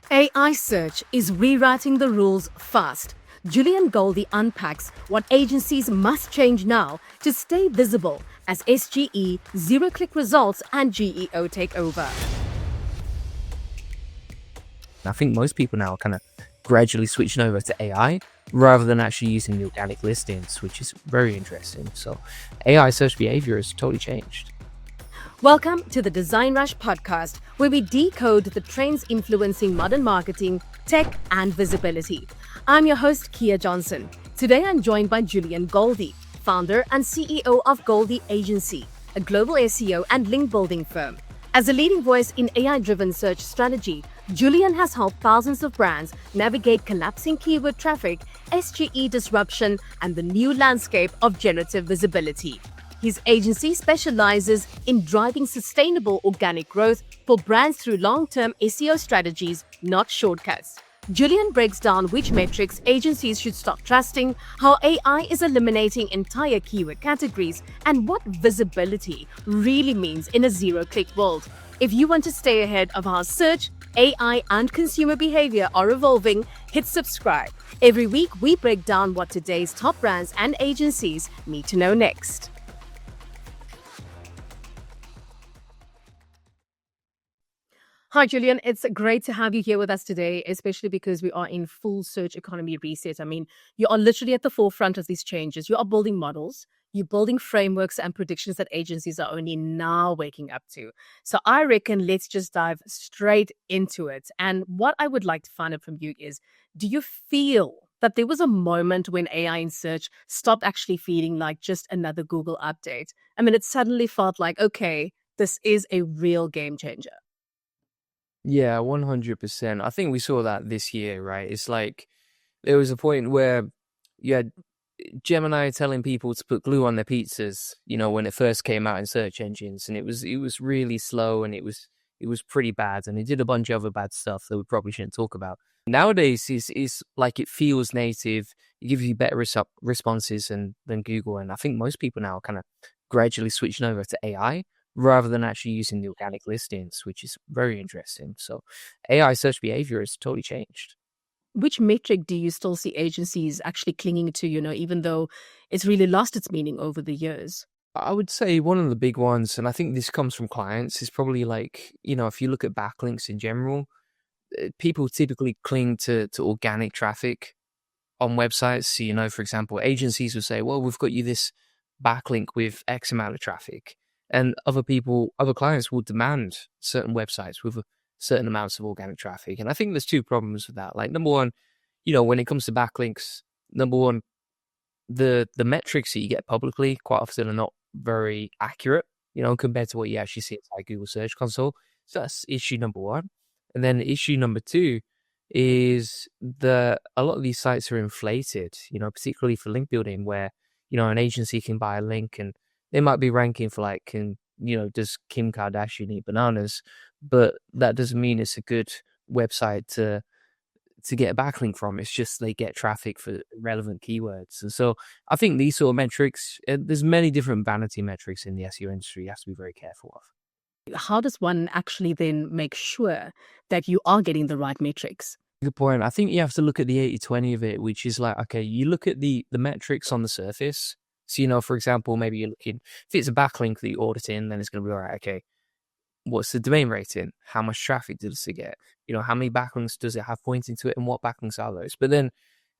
AI search is rewriting the rules fast. Julian Goldie unpacks what agencies must change now to stay visible as SGE, zero click results, and GEO take over. I think most people now are kind of gradually switching over to AI rather than actually using the organic listings, which is very interesting. So AI search behavior has totally changed. Welcome to the DesignRush podcast, where we decode the trends influencing modern marketing, tech, and visibility. I'm your host, Kia Johnson. Today, I'm joined by Julian Goldie, founder and CEO of Goldie Agency, a global SEO and link building firm. As a leading voice in AI-driven search strategy, Julian has helped thousands of brands navigate collapsing keyword traffic, SGE disruption, and the new landscape of generative visibility. His agency specializes in driving sustainable organic growth for brands through long-term SEO strategies, not shortcuts. Julian breaks down which metrics agencies should stop trusting, how AI is eliminating entire keyword categories, and what visibility really means in a zero-click world. If you want to stay ahead of how search, AI, and consumer behavior are evolving, hit subscribe. Every week, we break down what today's top brands and agencies need to know next. Hi, Julian. It's great to have you here with us today, especially because we are in full search economy reset. I mean, you are literally at the forefront of these changes. You are building models, you're building frameworks and predictions that agencies are only now waking up to. So I reckon let's just dive straight into it. And what I would like to find out from you is, do you feel that there was a moment when AI in search stopped actually feeling like just another Google update? I mean, it suddenly felt like, okay, this is a real game changer. Yeah, 100%. I think we saw that this year, right? It's like there was a point where you had Gemini telling people to put glue on their pizzas, when it first came out in search engines, and it was really slow and it was pretty bad, and it did a bunch of other bad stuff that we probably shouldn't talk about. Nowadays, it's like it feels native. It gives you better responses than Google, and I think most people now are kind of gradually switching over to AI rather than actually using the organic listings, which is very interesting. So AI search behavior has totally changed. Which metric do you still see agencies actually clinging to, even though it's really lost its meaning over the years? I would say one of the big ones, and I think this comes from clients, is probably like, if you look at backlinks in general, people typically cling to organic traffic on websites. So, for example, agencies will say, well, we've got you this backlink with X amount of traffic. And other clients will demand certain websites with certain amounts of organic traffic. And I think there's two problems with that. Like, number one, when it comes to backlinks, number one, the metrics that you get publicly quite often are not very accurate, compared to what you actually see inside Google Search Console. So that's issue number one. And then issue number two is that a lot of these sites are inflated, particularly for link building, where, an agency can buy a link and they might be ranking for like, does Kim Kardashian eat bananas? But that doesn't mean it's a good website to get a backlink from. It's just they get traffic for relevant keywords. And so I think these sort of metrics, there's many different vanity metrics in the SEO industry you have to be very careful of. How does one actually then make sure that you are getting the right metrics? Good point. I think you have to look at the 80-20 of it, which is like, okay, you look at the metrics on the surface. So, for example, maybe you're looking, if it's a backlink that you audit in, then it's going to be all right, okay, what's the domain rating? How much traffic does it get? How many backlinks does it have pointing to it, and what backlinks are those? But then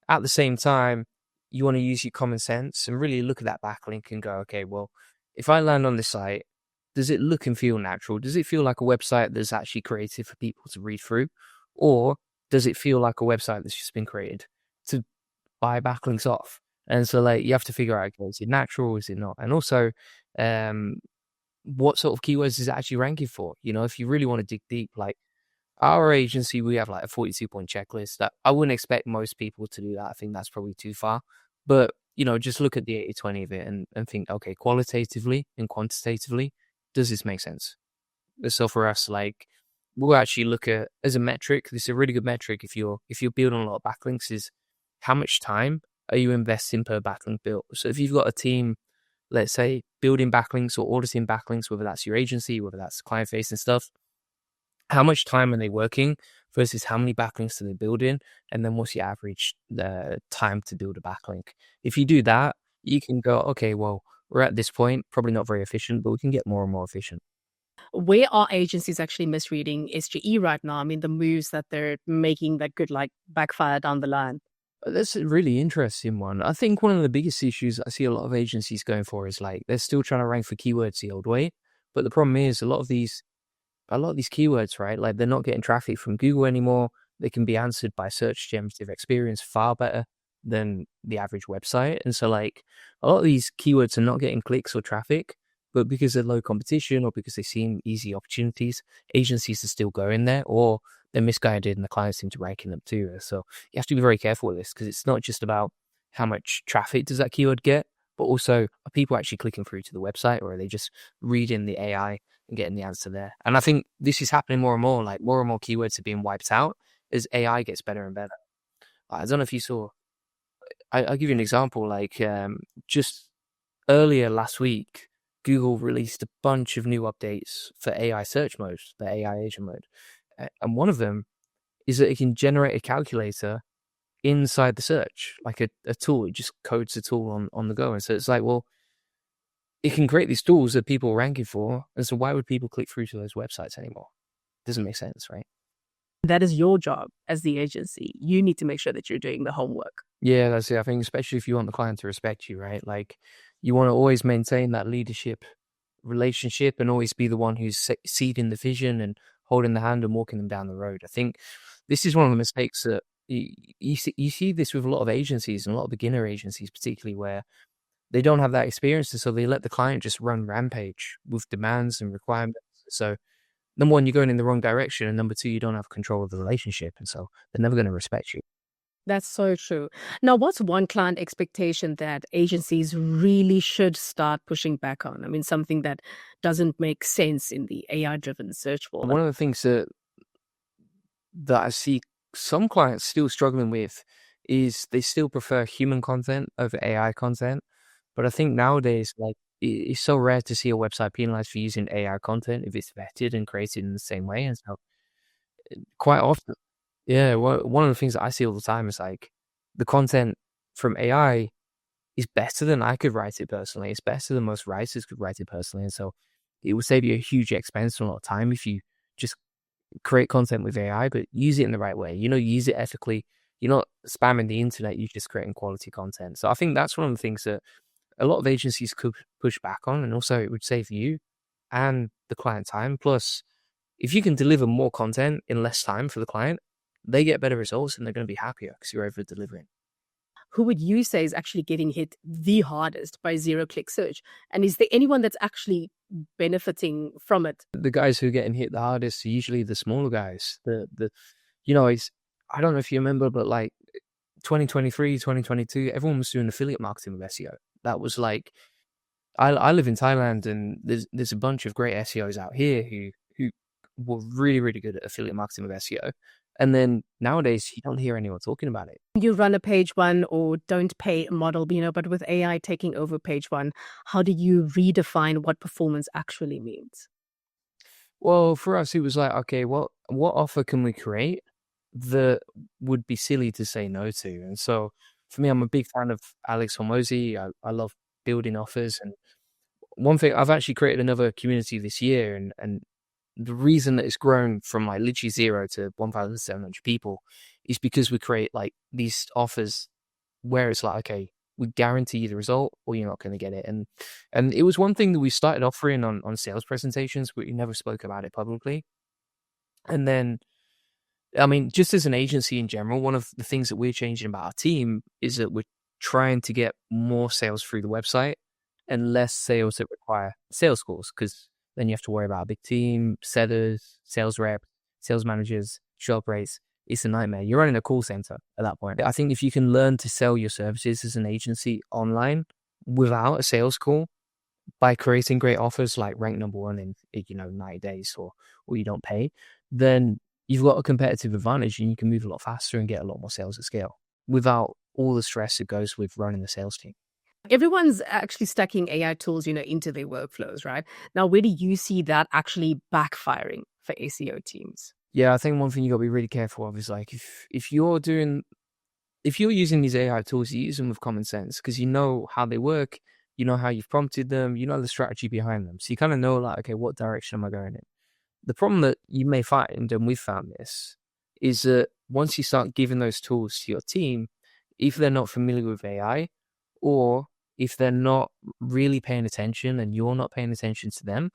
at the same time, you want to use your common sense and really look at that backlink and go, okay, well, if I land on this site, does it look and feel natural? Does it feel like a website that's actually created for people to read through? Or does it feel like a website that's just been created to buy backlinks off? And so, like, you have to figure out, okay, is it natural or is it not? And also, what sort of keywords is it actually ranking for? If you really want to dig deep, like our agency, we have like a 42-point checklist that I wouldn't expect most people to do that. I think that's probably too far. But, just look at the 80-20 of it and think, okay, qualitatively and quantitatively, does this make sense? So for us, like, we'll actually look at, as a metric, this is a really good metric if you're building a lot of backlinks, is how much time are you investing per backlink built? So if you've got a team, let's say, building backlinks or auditing backlinks, whether that's your agency, whether that's client-facing stuff, how much time are they working versus how many backlinks do they build in, and then what's your average time to build a backlink. If you do that, you can go, okay, well, we're at this point, probably not very efficient, but we can get more and more efficient. Where are agencies actually misreading SGE right now? I mean, the moves that they're making that could like backfire down the line. That's a really interesting one. I think one of the biggest issues I see a lot of agencies going for is like they're still trying to rank for keywords the old way. But the problem is a lot of these keywords, right? Like they're not getting traffic from Google anymore. They can be answered by search generative experience far better than the average website. And so like a lot of these keywords are not getting clicks or traffic, but because they're low competition or because they seem easy opportunities, agencies are still going there, or they're misguided and the clients seem to rank in them too. So you have to be very careful with this because it's not just about how much traffic does that keyword get, but also are people actually clicking through to the website, or are they just reading the AI and getting the answer there? And I think this is happening more and more, like more and more keywords are being wiped out as AI gets better and better. I don't know if you saw, I'll give you an example, like just earlier last week, Google released a bunch of new updates for AI search mode, the AI agent mode. And one of them is that it can generate a calculator inside the search, like a tool. It just codes a tool on the go. And so it's like, well, it can create these tools that people are ranking for. And so why would people click through to those websites anymore? Doesn't make sense, right? That is your job as the agency. You need to make sure that you're doing the homework. Yeah, that's it. I think especially if you want the client to respect you, right? Like you want to always maintain that leadership relationship and always be the one who's seeding the vision and holding the hand and walking them down the road. I think this is one of the mistakes that you see this with a lot of agencies and a lot of beginner agencies, particularly where they don't have that experience. And so they let the client just run rampage with demands and requirements. So number one, you're going in the wrong direction. And number two, you don't have control of the relationship. And so they're never going to respect you. That's so true. Now, what's one client expectation that agencies really should start pushing back on? I mean, something that doesn't make sense in the AI-driven search world. One of the things that I see some clients still struggling with is they still prefer human content over AI content. But I think nowadays, like, it's so rare to see a website penalized for using AI content if it's vetted and created in the same way. And so quite often, yeah, one of the things that I see all the time is like the content from AI is better than I could write it personally. It's better than most writers could write it personally. And so it would save you a huge expense and a lot of time if you just create content with AI, but use it in the right way. Use it ethically. You're not spamming the internet, you're just creating quality content. So I think that's one of the things that a lot of agencies could push back on, and also it would save you and the client time. Plus, if you can deliver more content in less time for the client, they get better results and they're going to be happier because you're over delivering. Who would you say is actually getting hit the hardest by zero-click search? And is there anyone that's actually benefiting from it? The guys who are getting hit the hardest are usually the smaller guys. It's, I don't know if you remember, but like 2023, 2022, everyone was doing affiliate marketing with SEO. That was like, I live in Thailand, and there's a bunch of great SEOs out here who were really, really good at affiliate marketing with SEO. And then nowadays, you don't hear anyone talking about it. You run a page one or don't pay model, but with AI taking over page one, how do you redefine what performance actually means? Well, for us, it was like, okay, what offer can we create that would be silly to say no to? And so for me, I'm a big fan of Alex Hormozi. I love building offers. And one thing, I've actually created another community this year, and the reason that it's grown from like literally 0 to 1,700 people is because we create like these offers where it's like, okay, we guarantee you the result or you're not going to get it. And it was one thing that we started offering on sales presentations, but we never spoke about it publicly. And then, I mean, just as an agency in general, one of the things that we're changing about our team is that we're trying to get more sales through the website and less sales that require sales calls, because then you have to worry about a big team, sellers, sales reps, sales managers, show up rates. It's a nightmare. You're running a call center at that point. I think if you can learn to sell your services as an agency online without a sales call, by creating great offers like rank number one in 90 days or you don't pay, then you've got a competitive advantage and you can move a lot faster and get a lot more sales at scale without all the stress that goes with running the sales team. Everyone's actually stacking AI tools, into their workflows, right? Now, where do you see that actually backfiring for SEO teams? Yeah, I think one thing you got to be really careful of is like if you're using these AI tools, you use them with common sense because you know how they work, you know how you've prompted them, you know the strategy behind them. So you kind of know like, okay, what direction am I going in? The problem that you may find, and we've found this, is that once you start giving those tools to your team, if they're not familiar with AI or if they're not really paying attention and you're not paying attention to them,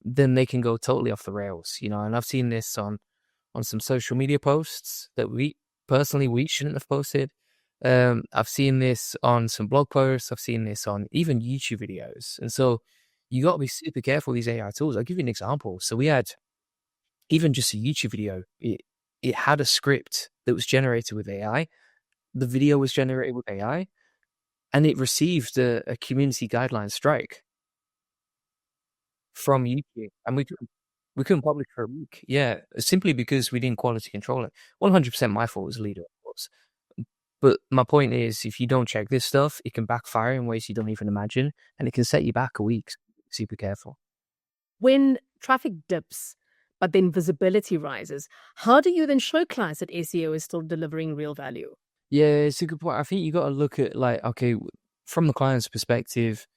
then they can go totally off the rails, and I've seen this on some social media posts that we shouldn't have posted. I've seen this on some blog posts. I've seen this on even YouTube videos. And so you got to be super careful with these AI tools. I'll give you an example. So we had even just a YouTube video. It had a script that was generated with AI. The video was generated with AI, and it received a community guideline strike from YouTube, and we couldn't publish for a week. Yeah, simply because we didn't quality control it. 100% my fault as a leader, of course. But my point is, if you don't check this stuff, it can backfire in ways you don't even imagine, and it can set you back a week. Super careful. When traffic dips, but then visibility rises, how do you then show clients that SEO is still delivering real value? Yeah, it's a good point. I think you got to look at like, okay, from the client's perspective,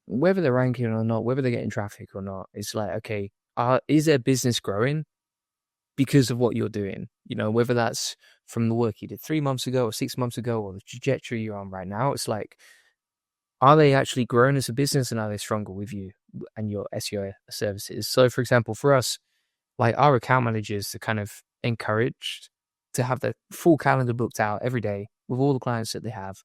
whether they're ranking or not, whether they're getting traffic or not, it's like, okay, is their business growing because of what you're doing? Whether that's from the work you did 3 months ago or 6 months ago or the trajectory you're on right now, it's like, are they actually growing as a business and are they stronger with you and your SEO services? So, for example, for us, like our account managers are kind of encouraged to have their full calendar booked out every day with all the clients that they have,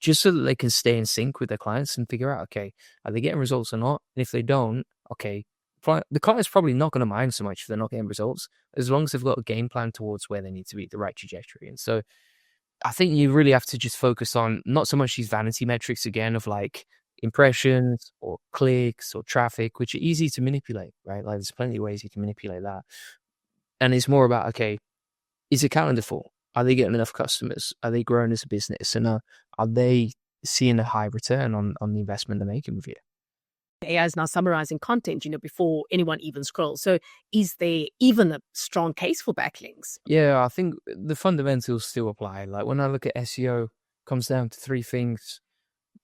just so that they can stay in sync with their clients and figure out, okay, are they getting results or not? And if they don't, okay, the client's probably not going to mind so much if they're not getting results, as long as they've got a game plan towards where they need to be, the right trajectory. And so I think you really have to just focus on not so much these vanity metrics again of like impressions or clicks or traffic, which are easy to manipulate, right? Like there's plenty of ways you can manipulate that. And it's more about, okay, is the calendar full? Are they getting enough customers? Are they growing as a business? And are they seeing a high return on the investment they're making with you? AI is now summarizing content, before anyone even scrolls. So is there even a strong case for backlinks? Yeah, I think the fundamentals still apply. Like when I look at SEO, comes down to three things.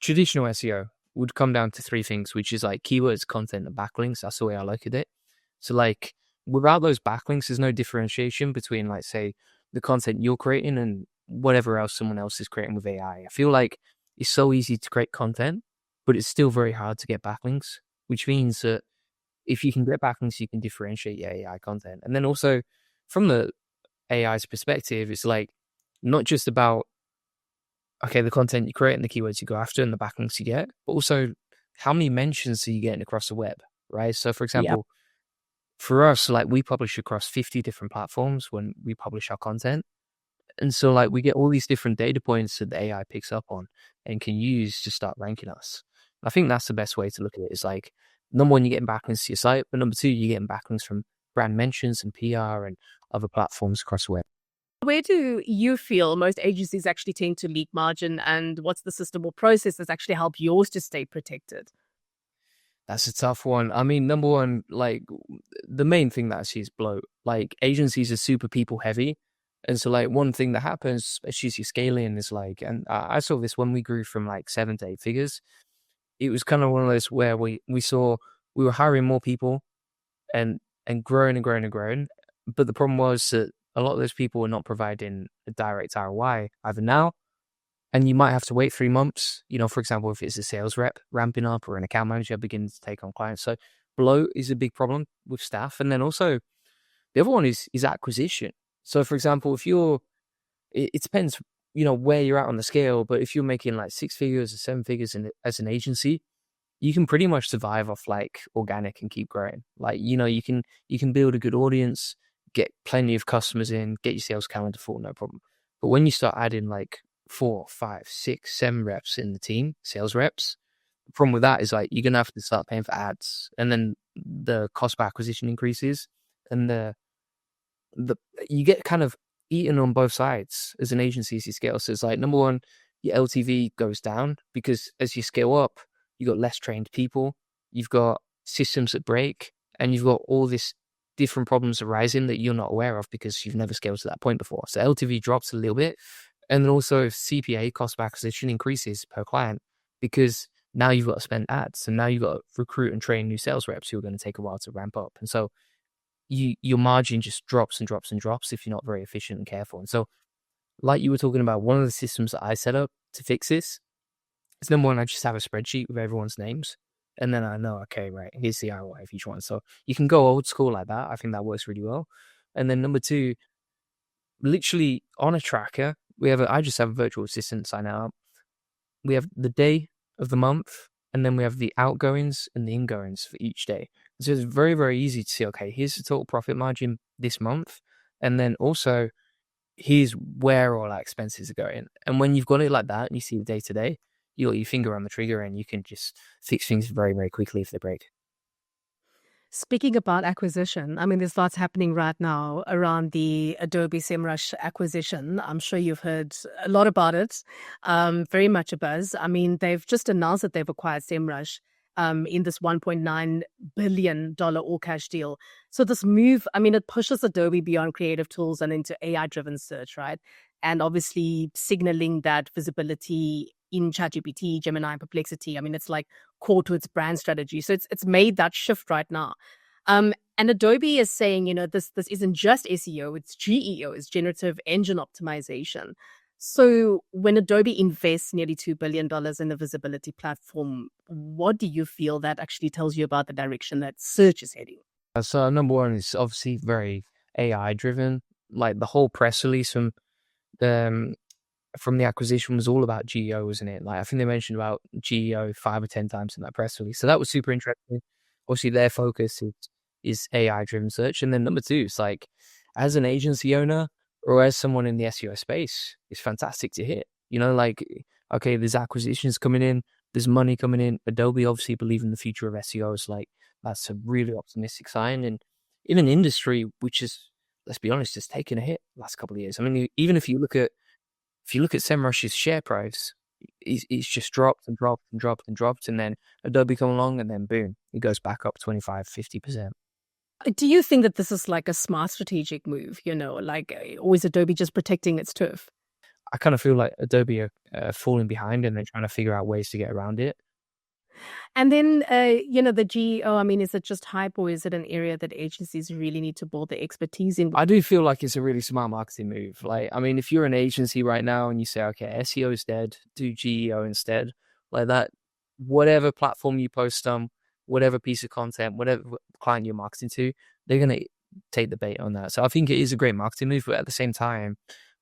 Traditional SEO would come down to three things, which is like keywords, content, and backlinks. That's the way I look at it. So like without those backlinks, there's no differentiation between like, say, the content you're creating and whatever else someone else is creating with AI. I feel like it's so easy to create content, but it's still very hard to get backlinks, which means that if you can get backlinks, you can differentiate your AI content. And then also from the AI's perspective, it's like not just about, okay, the content you create and the keywords you go after and the backlinks you get, but also how many mentions are you getting across the web, right? So for example, for us, like we publish across 50 different platforms when we publish our content. And so like we get all these different data points that the AI picks up on and can use to start ranking us. I think that's the best way to look at it is like, number one, you're getting backlinks to your site, but number two, you're getting backlinks from brand mentions and PR and other platforms across the web. Where do you feel most agencies actually tend to leak margin, and what's the system or process that's actually helped yours to stay protected? That's a tough one. I mean, number one, like the main thing that I see is bloat. Like agencies are super people heavy. And so like one thing that happens, especially as you're scaling is like, and I saw this when we grew from like 7 to 8 figures. It was kind of one of those where we saw we were hiring more people and growing and growing and growing. But the problem was that a lot of those people were not providing a direct ROI either now, and you might have to wait 3 months, for example, if it's a sales rep ramping up or an account manager beginning to take on clients. So bloat is a big problem with staff. And then also the other one is acquisition. So for example, if it depends, where you're at on the scale, but if you're making like 6 figures or 7 figures as an agency, you can pretty much survive off like organic and keep growing. Like, you can build a good audience, get plenty of customers in, get your sales calendar full, no problem. But when you start adding like 4, 5, 6, 7 reps in the team, sales reps, the problem with that is like you're gonna have to start paying for ads, and then the cost per acquisition increases, and you get kind of eaten on both sides as an agency as you scale. So it's like, number one, your LTV goes down because as you scale up, you've got less trained people, you've got systems that break, and you've got all this different problems arising that you're not aware of because you've never scaled to that point before. So LTV drops a little bit. And then also CPA, cost per acquisition, increases per client because now you've got to spend ads and now you've got to recruit and train new sales reps who are going to take a while to ramp up. And so your margin just drops and drops and drops if you're not very efficient and careful. And so, like you were talking about, one of the systems that I set up to fix this is number one, I just have a spreadsheet with everyone's names. And then I know, okay, right, here's the ROI of each one. So you can go old school like that. I think that works really well. And then number two, literally on a tracker, I just have a virtual assistant sign out. We have the day of the month, and then we have the outgoings and the ingoings for each day. So it's very, very easy to see, okay, here's the total profit margin this month. And then also, here's where all our expenses are going. And when you've got it like that and you see the day to day, you got your finger on the trigger and you can just fix things very, very quickly if they break. Speaking about acquisition, I mean, there's lots happening right now around the Adobe SEMrush acquisition. I'm sure you've heard a lot about it. Very much a buzz. I mean, they've just announced that they've acquired SEMrush in this $1.9 billion all-cash deal. So this move, I mean, it pushes Adobe beyond creative tools and into AI-driven search, right? And obviously signaling that visibility in ChatGPT, Gemini, and Perplexity. I mean, it's like core to its brand strategy. So it's made that shift right now. And Adobe is saying, this isn't just SEO, it's GEO, it's generative engine optimization. So when Adobe invests nearly $2 billion in the visibility platform, what do you feel that actually tells you about the direction that search is heading? So number one is obviously very AI driven. Like the whole press release from the acquisition was all about GEO, wasn't it? Like I think they mentioned about GEO 5 or 10 times in that press release. So that was super interesting. Obviously their focus is AI driven search. And then number two, it's like as an agency owner or as someone in the SEO space, it's fantastic to hit. Like, okay, there's acquisitions coming in, there's money coming in. Adobe obviously believe in the future of SEO. It's like, that's a really optimistic sign. And in an industry which is, let's be honest, has taken a hit the last couple of years. I mean, even if you look at SEMrush's share price, it's just dropped and dropped and dropped and dropped. And then Adobe come along and then boom, it goes back up 25, 50%. Do you think that this is like a smart strategic move, or is Adobe just protecting its turf? I kind of feel like Adobe are falling behind and they're trying to figure out ways to get around it. And then, the GEO, I mean, is it just hype or is it an area that agencies really need to build their expertise in? I do feel like it's a really smart marketing move. Like, I mean, if you're an agency right now and you say, okay, SEO is dead, do GEO instead, like that, whatever platform you post on, whatever piece of content, whatever client you're marketing to, they're going to take the bait on that. So I think it is a great marketing move, but at the same time,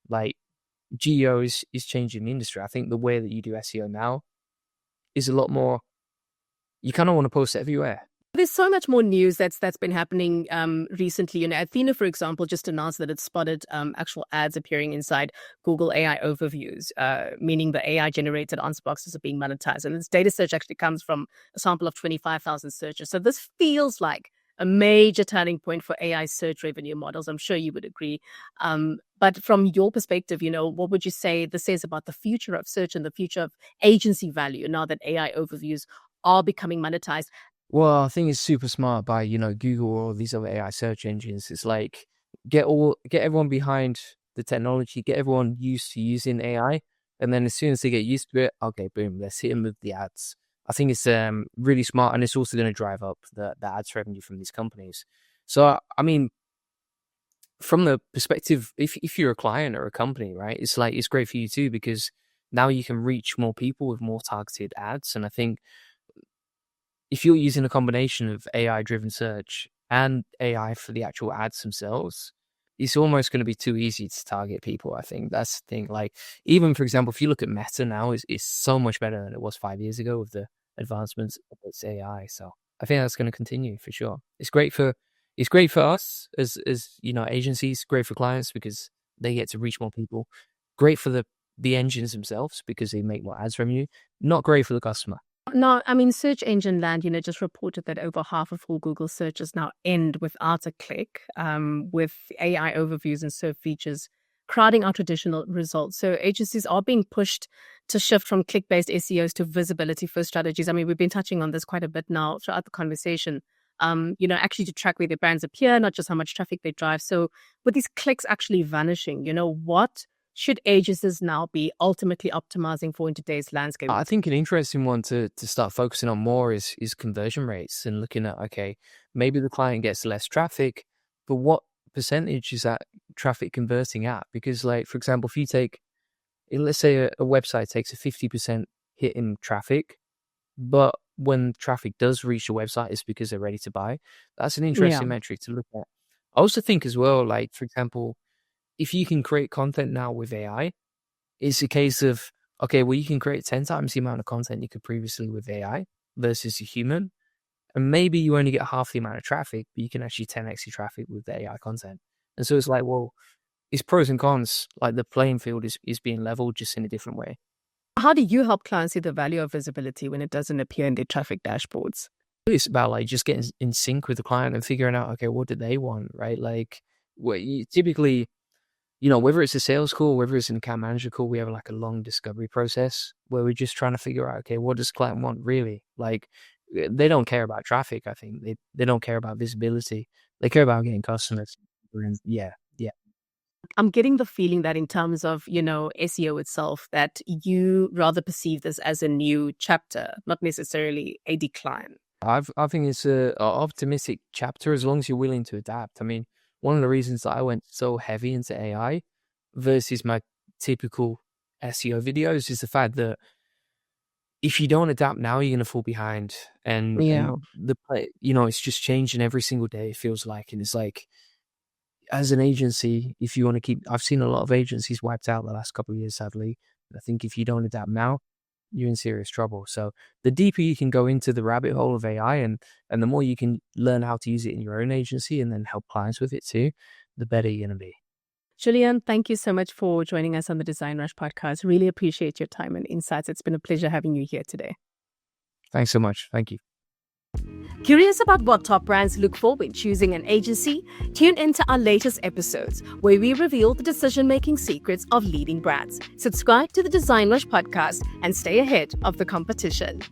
like GEO is changing the industry. I think the way that you do SEO now is a lot more, you kind of want to post it everywhere. There's so much more news that's been happening recently. Athena, for example, just announced that it spotted actual ads appearing inside Google AI overviews, meaning the AI-generated answer boxes are being monetized. And this data search actually comes from a sample of 25,000 searches. So this feels like a major turning point for AI search revenue models. I'm sure you would agree. But from your perspective, what would you say this says about the future of search and the future of agency value now that AI overviews are becoming monetized? Well, I think it's super smart by, Google or all these other AI search engines. It's like, get everyone behind the technology, get everyone used to using AI. And then as soon as they get used to it, okay, boom, let's hit them with the ads. I think it's really smart. And it's also going to drive up the ads revenue from these companies. So, I mean, from the perspective, if you're a client or a company, right, it's like, it's great for you too, because now you can reach more people with more targeted ads. And I think if you're using a combination of AI-driven search and AI for the actual ads themselves, it's almost going to be too easy to target people. I think that's the thing. Like, even for example, if you look at Meta now, it's so much better than it was 5 years ago with the advancements of its AI. So I think that's going to continue for sure. It's great for us as agencies, great for clients because they get to reach more people. Great for the engines themselves because they make more ads revenue. Not great for the customer. No, I mean, Search Engine Land, just reported that over half of all Google searches now end without a click, with AI overviews and surf features crowding out traditional results. So agencies are being pushed to shift from click-based SEOs to visibility-first strategies. I mean, we've been touching on this quite a bit now throughout the conversation. actually to track where their brands appear, not just how much traffic they drive. So with these clicks actually vanishing, what should agencies now be ultimately optimizing for in today's landscape? I think an interesting one to start focusing on more is conversion rates and looking at, okay, maybe the client gets less traffic, but what percentage is that traffic converting at? Because like, for example, if you take, let's say a website takes a 50% hit in traffic, but when traffic does reach your website, it's because they're ready to buy. That's an interesting metric to look at. I also think as well, like, for example, if you can create content now with AI, it's a case of, okay, well, you can create 10 times the amount of content you could previously with AI versus a human. And maybe you only get half the amount of traffic, but you can actually 10x your traffic with the AI content. And so it's like, well, it's pros and cons. Like the playing field is being leveled just in a different way. How do you help clients see the value of visibility when it doesn't appear in their traffic dashboards? It's about like just getting in sync with the client and figuring out, okay, what do they want, right? Like what you typically, whether it's a sales call, whether it's an account manager call, we have like a long discovery process where we're just trying to figure out, okay, what does the client want really? Like they don't care about traffic. I think they don't care about visibility. They care about getting customers. Yeah. I'm getting the feeling that in terms of, SEO itself, that you rather perceive this as a new chapter, not necessarily a decline. I think it's a optimistic chapter as long as you're willing to adapt. I mean, one of the reasons that I went so heavy into AI versus my typical SEO videos is the fact that if you don't adapt now, you're going to fall behind. And it's just changing every single day, it feels like. And it's like, as an agency, if you want to I've seen a lot of agencies wiped out the last couple of years, sadly. I think if you don't adapt now, you're in serious trouble. So the deeper you can go into the rabbit hole of AI and the more you can learn how to use it in your own agency and then help clients with it too, the better you're going to be. Julian, thank you so much for joining us on the DesignRush podcast. Really appreciate your time and insights. It's been a pleasure having you here today. Thanks so much. Thank you. Curious about what top brands look for when choosing an agency? Tune into our latest episodes where we reveal the decision-making secrets of leading brands. Subscribe to the DesignRush podcast and stay ahead of the competition.